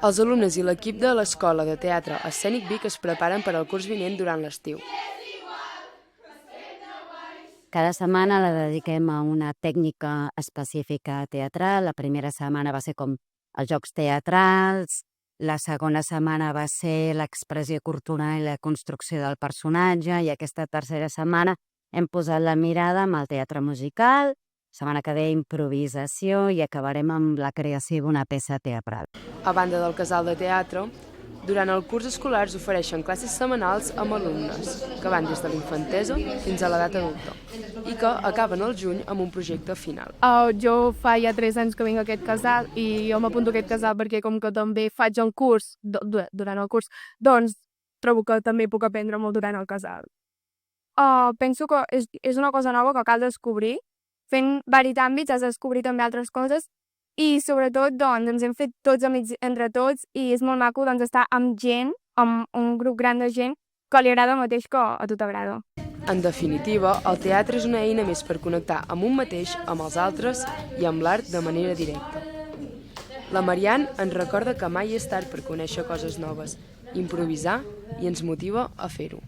Els alumnes i l'equip de l'Escola de Teatre Escènic Vic es preparen per al curs vinent durant l'estiu. Cada setmana la dediquem a una tècnica específica teatral. La primera setmana va ser com els jocs teatrals, la segona setmana va ser l'expressió corporal i la construcció del personatge, i aquesta tercera setmana hem posat la mirada amb el teatre musical, setmana que ve improvisació i acabarem amb la creació d'una peça teatral. A banda del casal de teatre, durant el curs escolar s'ofereixen classes setmanals amb alumnes, que van des de l'infantesa fins a l'edat adulta, i que acaben al juny amb un projecte final. Jo fa ja 3 anys que vinc a aquest casal i jo m'apunto a aquest casal perquè com que també faig el curs, durant el curs, doncs trobo que també puc aprendre molt durant el casal. Penso que és una cosa nova que cal descobrir. Fent diversos àmbits has de descobrir també altres coses i sobretot doncs, ens hem fet tots amics entre tots i és molt maco doncs, estar amb gent, amb un grup gran de gent que li agrada el mateix que a tu t'agrada. En definitiva, el teatre és una eina més per connectar amb un mateix, amb els altres i amb l'art de manera directa. La Marian ens recorda que mai és tard per conèixer coses noves, improvisar i ens motiva a fer-ho.